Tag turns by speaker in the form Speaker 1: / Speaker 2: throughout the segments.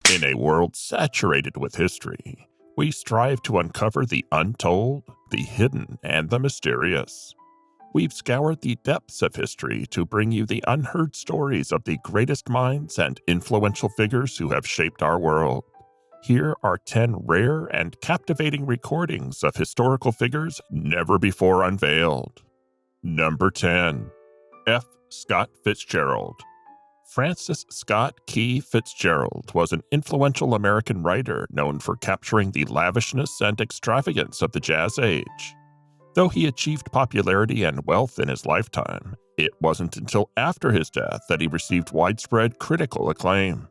Speaker 1: In a world saturated with history, we strive to uncover the untold, the hidden, and the mysterious. We've scoured the depths of history to bring you the unheard stories of the greatest minds and influential figures who have shaped our world. Here are 10 rare and captivating recordings of historical figures never before unveiled. Number 10. F. Scott Fitzgerald. Francis Scott Key Fitzgerald was an influential American writer known for capturing the lavishness and extravagance of the Jazz Age. Though he achieved popularity and wealth in his lifetime, it wasn't until after his death that he received widespread critical acclaim.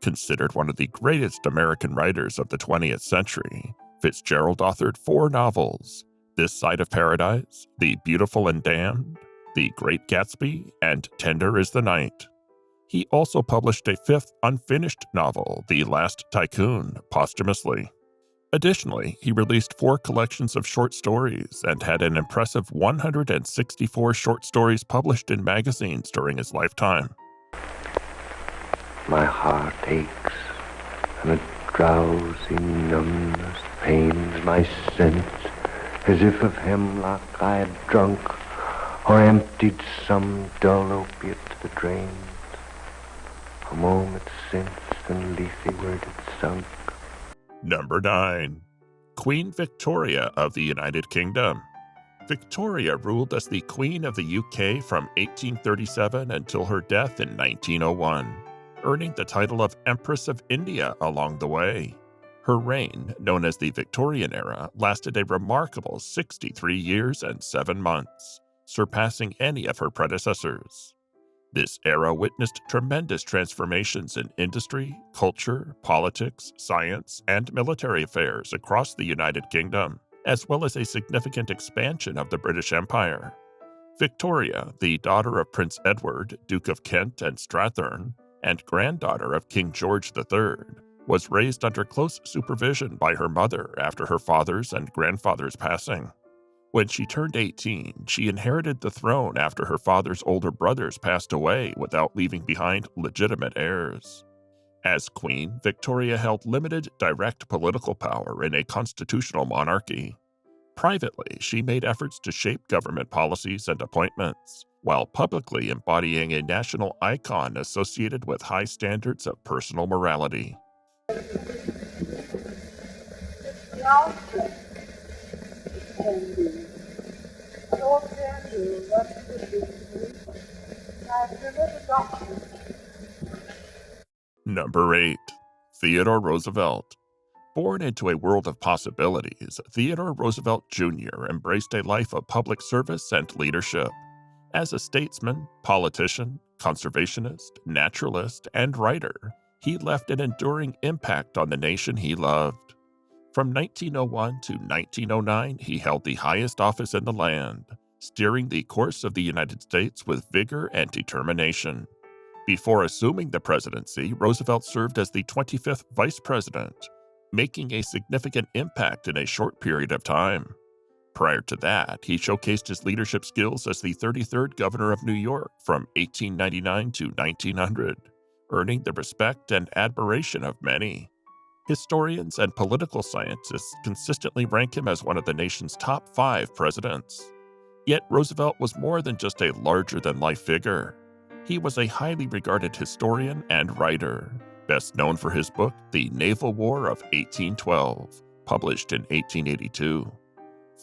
Speaker 1: Considered one of the greatest American writers of the 20th century, Fitzgerald authored 4 novels: This Side of Paradise, The Beautiful and Damned, The Great Gatsby, and Tender is the Night. He also published a 5th unfinished novel, The Last Tycoon, posthumously. Additionally, he released 4 collections of short stories and had an impressive 164 short stories published in magazines during his lifetime.
Speaker 2: My heart aches, and a drowsy numbness pains my sense, as if of hemlock I had drunk, or emptied some dull opiate to the drains. A moment since, and Lethe-ward it sunk.
Speaker 1: Number 9. Queen Victoria of the United Kingdom. Victoria ruled as the Queen of the UK from 1837 until her death in 1901, earning the title of Empress of India along the way. Her reign, known as the Victorian era, lasted a remarkable 63 years and 7 months, surpassing any of her predecessors. This era witnessed tremendous transformations in industry, culture, politics, science, and military affairs across the United Kingdom, as well as a significant expansion of the British Empire. Victoria, the daughter of Prince Edward, Duke of Kent and Strathearn, and granddaughter of King George III, was raised under close supervision by her mother after her father's and grandfather's passing. When she turned 18, she inherited the throne after her father's older brothers passed away without leaving behind legitimate heirs. As queen, Victoria held limited direct political power in a constitutional monarchy. Privately, she made efforts to shape government policies and appointments, while publicly embodying a national icon associated with high standards of personal morality. Number 8. Theodore Roosevelt. Born into a world of possibilities, Theodore Roosevelt Jr. embraced a life of public service and leadership. As a statesman, politician, conservationist, naturalist, and writer, he left an enduring impact on the nation he loved. From 1901 to 1909, he held the highest office in the land, steering the course of the United States with vigor and determination. Before assuming the presidency, Roosevelt served as the 25th vice president, making a significant impact in a short period of time. Prior to that, he showcased his leadership skills as the 33rd governor of New York from 1899 to 1900, earning the respect and admiration of many. Historians and political scientists consistently rank him as one of the nation's top 5 presidents. Yet Roosevelt was more than just a larger-than-life figure. He was a highly regarded historian and writer, best known for his book, The Naval War of 1812, published in 1882.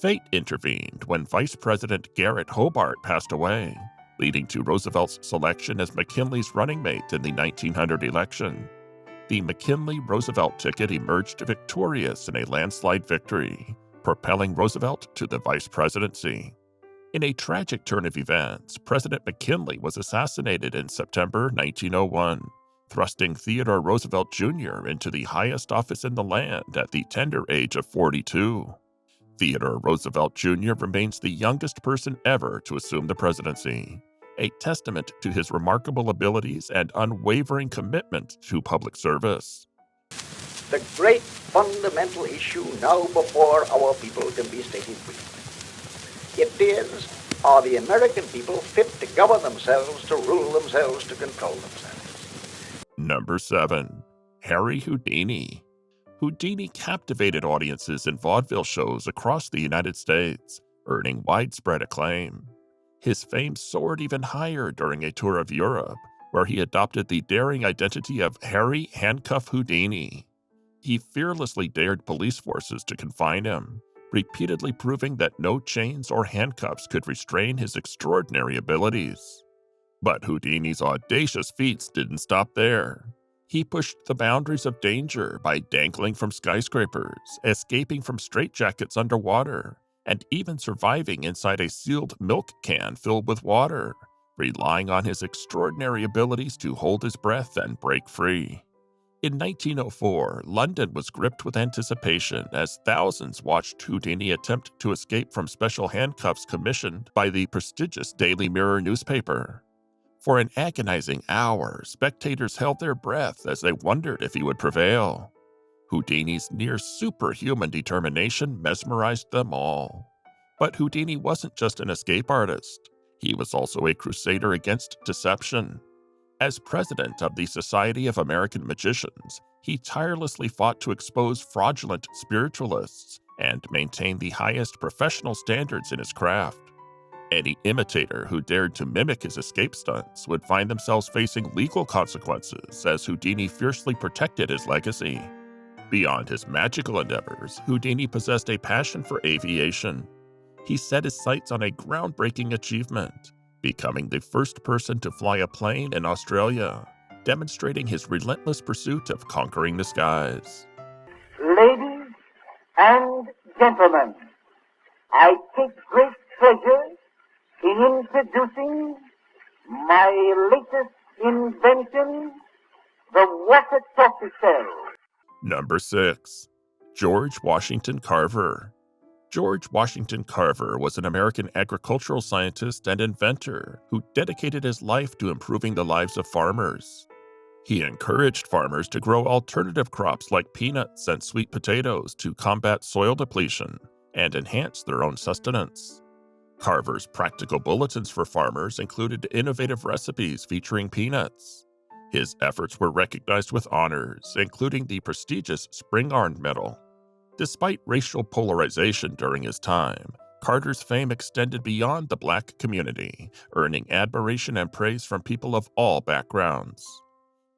Speaker 1: Fate intervened when Vice President Garrett Hobart passed away, leading to Roosevelt's selection as McKinley's running mate in the 1900 election. The McKinley-Roosevelt ticket emerged victorious in a landslide victory, propelling Roosevelt to the vice presidency. In a tragic turn of events, President McKinley was assassinated in September 1901, thrusting Theodore Roosevelt Jr. into the highest office in the land at the tender age of 42. Theodore Roosevelt Jr. remains the youngest person ever to assume the presidency, a testament to his remarkable abilities and unwavering commitment to public service.
Speaker 3: The great fundamental issue now before our people can be stated briefly. It is, are the American people fit to govern themselves, to rule themselves, to control themselves?
Speaker 1: Number 7. Harry Houdini. Houdini captivated audiences in vaudeville shows across the United States, earning widespread acclaim. His fame soared even higher during a tour of Europe, where he adopted the daring identity of Harry Handcuff Houdini. He fearlessly dared police forces to confine him, repeatedly proving that no chains or handcuffs could restrain his extraordinary abilities. But Houdini's audacious feats didn't stop there. He pushed the boundaries of danger by dangling from skyscrapers, escaping from straitjackets underwater, and even surviving inside a sealed milk can filled with water, relying on his extraordinary abilities to hold his breath and break free. In 1904, London was gripped with anticipation as thousands watched Houdini attempt to escape from special handcuffs commissioned by the prestigious Daily Mirror newspaper. For an agonizing hour, spectators held their breath as they wondered if he would prevail. Houdini's near-superhuman determination mesmerized them all. But Houdini wasn't just an escape artist. He was also a crusader against deception. As president of the Society of American Magicians, he tirelessly fought to expose fraudulent spiritualists and maintain the highest professional standards in his craft. Any imitator who dared to mimic his escape stunts would find themselves facing legal consequences as Houdini fiercely protected his legacy. Beyond his magical endeavors, Houdini possessed a passion for aviation. He set his sights on a groundbreaking achievement, becoming the first person to fly a plane in Australia, demonstrating his relentless pursuit of conquering the skies.
Speaker 4: Ladies and gentlemen, I take great pleasure in introducing my latest invention, the walkie-talkie cell.
Speaker 1: Number 6. George Washington Carver. George Washington Carver was an American agricultural scientist and inventor who dedicated his life to improving the lives of farmers. He encouraged farmers to grow alternative crops like peanuts and sweet potatoes to combat soil depletion and enhance their own sustenance. Carver's practical bulletins for farmers included innovative recipes featuring peanuts. His efforts were recognized with honors, including the prestigious Spingarn Medal. Despite racial polarization during his time, Carver's fame extended beyond the Black community, earning admiration and praise from people of all backgrounds.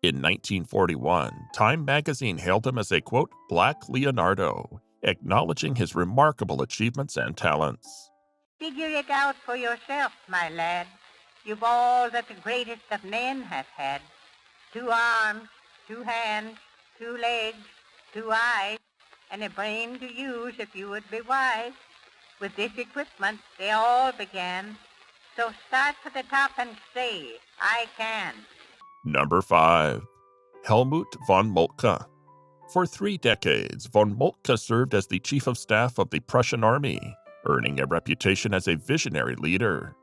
Speaker 1: In 1941, Time magazine hailed him as a, quote, Black Leonardo, acknowledging his remarkable achievements and talents.
Speaker 5: Figure it out for yourself, my lad. You've all that the greatest of men have had. 2 arms, 2 hands, 2 legs, 2 eyes, and a brain to use if you would be wise. With this equipment, they all began. So start for the top and say, I can.
Speaker 1: Number 5. Helmuth von Moltke. For 3 decades, von Moltke served as the chief of staff of the Prussian army, earning a reputation as a visionary leader.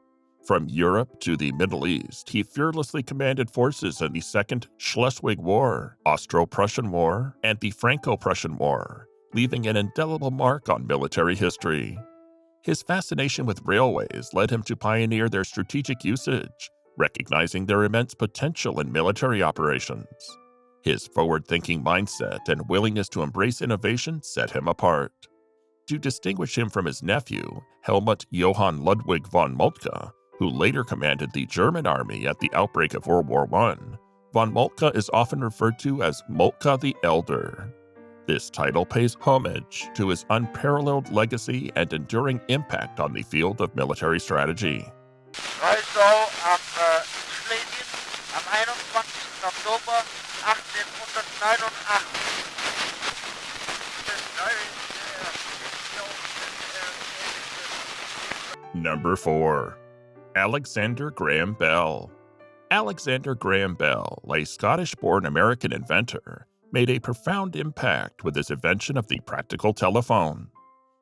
Speaker 1: From Europe to the Middle East, he fearlessly commanded forces in the Second Schleswig War, Austro-Prussian War, and the Franco-Prussian War, leaving an indelible mark on military history. His fascination with railways led him to pioneer their strategic usage, recognizing their immense potential in military operations. His forward-thinking mindset and willingness to embrace innovation set him apart. To distinguish him from his nephew, Helmuth Johann Ludwig von Moltke, who later commanded the German army at the outbreak of World War I, von Moltke is often referred to as Moltke the Elder. This title pays homage to his unparalleled legacy and enduring impact on the field of military strategy.
Speaker 6: Kreisau am Schlesien am 21. Oktober 1889.
Speaker 1: Number 4. Alexander Graham Bell. Alexander Graham Bell, a Scottish-born American inventor, made a profound impact with his invention of the practical telephone.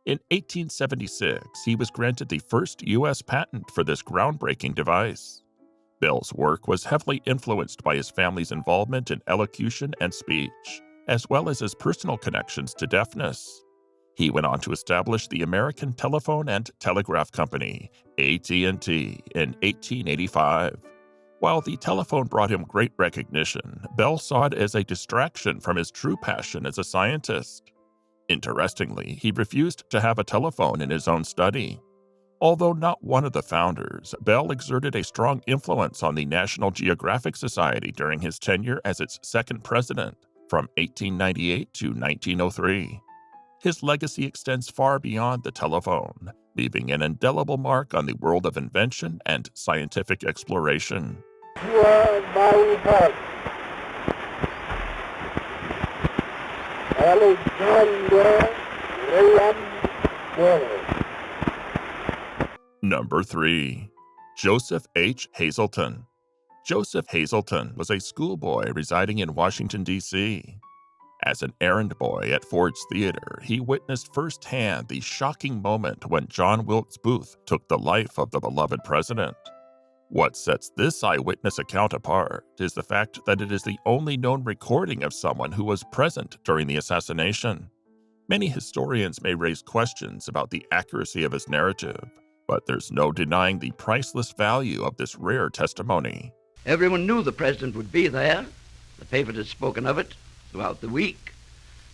Speaker 1: In 1876, he was granted the first U.S. patent for this groundbreaking device. Bell's work was heavily influenced by his family's involvement in elocution and speech, as well as his personal connections to deafness. He went on to establish the American Telephone and Telegraph Company, AT&T, in 1885. While the telephone brought him great recognition, Bell saw it as a distraction from his true passion as a scientist. Interestingly, he refused to have a telephone in his own study. Although not one of the founders, Bell exerted a strong influence on the National Geographic Society during his tenure as its second president, from 1898 to 1903. His legacy extends far beyond the telephone, leaving an indelible mark on the world of invention and scientific exploration.
Speaker 4: You are my heart, Alexander Graham Bell.
Speaker 1: Number 3. Joseph H. Hazelton. Joseph Hazelton was a schoolboy residing in Washington, D.C. As an errand boy at Ford's Theater, he witnessed firsthand the shocking moment when John Wilkes Booth took the life of the beloved president. What sets this eyewitness account apart is the fact that it is the only known recording of someone who was present during the assassination. Many historians may raise questions about the accuracy of his narrative, but there's no denying the priceless value of this rare testimony.
Speaker 7: Everyone knew the president would be there. The papers had spoken of it throughout the week.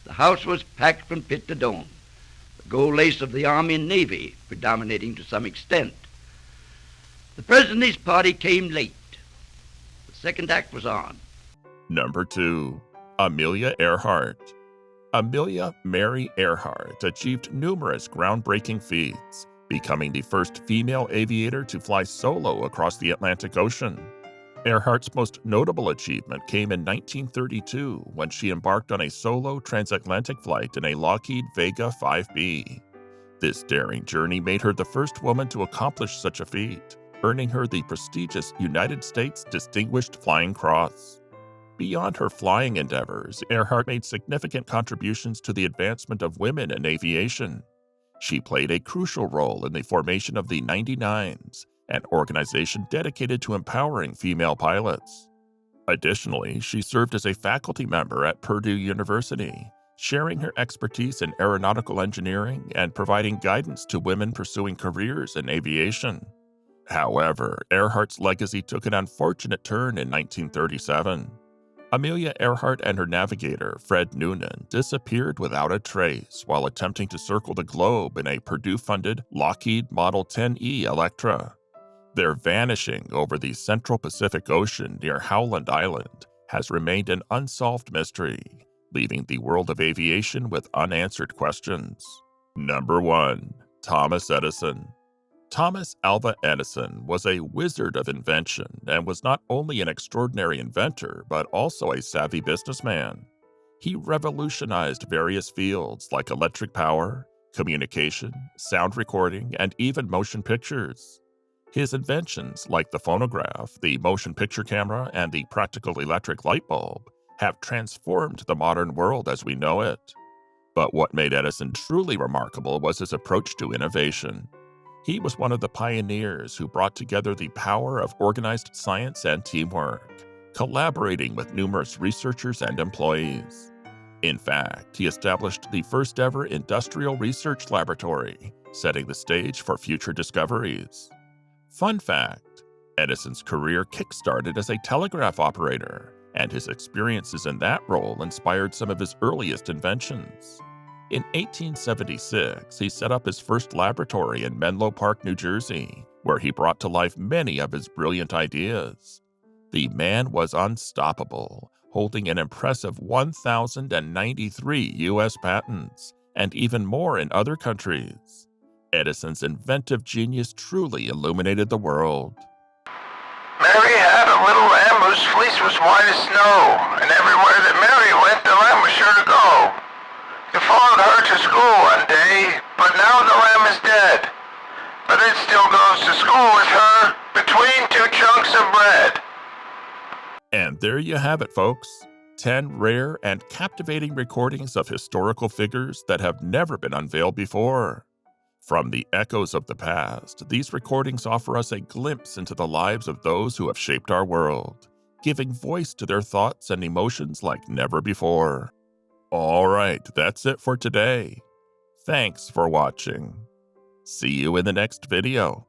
Speaker 7: The house was packed from pit to dome, the gold lace of the Army and Navy predominating to some extent. The president and his party came late. The second act was on.
Speaker 1: Number 2. Amelia Earhart. Amelia Mary Earhart achieved numerous groundbreaking feats, becoming the first female aviator to fly solo across the Atlantic Ocean. Earhart's most notable achievement came in 1932 when she embarked on a solo transatlantic flight in a Lockheed Vega 5B. This daring journey made her the first woman to accomplish such a feat, earning her the prestigious United States Distinguished Flying Cross. Beyond her flying endeavors, Earhart made significant contributions to the advancement of women in aviation. She played a crucial role in the formation of the 99s, an organization dedicated to empowering female pilots. Additionally, she served as a faculty member at Purdue University, sharing her expertise in aeronautical engineering and providing guidance to women pursuing careers in aviation. However, Earhart's legacy took an unfortunate turn in 1937. Amelia Earhart and her navigator, Fred Noonan, disappeared without a trace while attempting to circle the globe in a Purdue-funded Lockheed Model 10E Electra. Their vanishing over the Central Pacific Ocean near Howland Island has remained an unsolved mystery, leaving the world of aviation with unanswered questions. Number 1. Thomas Edison. Thomas Alva Edison was a wizard of invention and was not only an extraordinary inventor, but also a savvy businessman. He revolutionized various fields like electric power, communication, sound recording, and even motion pictures. His inventions, like the phonograph, the motion picture camera, and the practical electric light bulb, have transformed the modern world as we know it. But what made Edison truly remarkable was his approach to innovation. He was one of the pioneers who brought together the power of organized science and teamwork, collaborating with numerous researchers and employees. In fact, he established the first ever industrial research laboratory, setting the stage for future discoveries. Fun fact, Edison's career kick-started as a telegraph operator, and his experiences in that role inspired some of his earliest inventions. In 1876, he set up his first laboratory in Menlo Park, New Jersey, where he brought to life many of his brilliant ideas. The man was unstoppable, holding an impressive 1,093 U.S. patents, and even more in other countries. Edison's inventive genius truly illuminated the world.
Speaker 6: Mary had a little lamb whose fleece was white as snow, and everywhere that Mary went, the lamb was sure to go. He followed her to school one day, but now the lamb is dead. But it still goes to school with her between two chunks of bread.
Speaker 1: And there you have it, folks. 10 rare and captivating recordings of historical figures that have never been unveiled before. From the echoes of the past, these recordings offer us a glimpse into the lives of those who have shaped our world, giving voice to their thoughts and emotions like never before. All right, that's it for today. Thanks for watching. See you in the next video.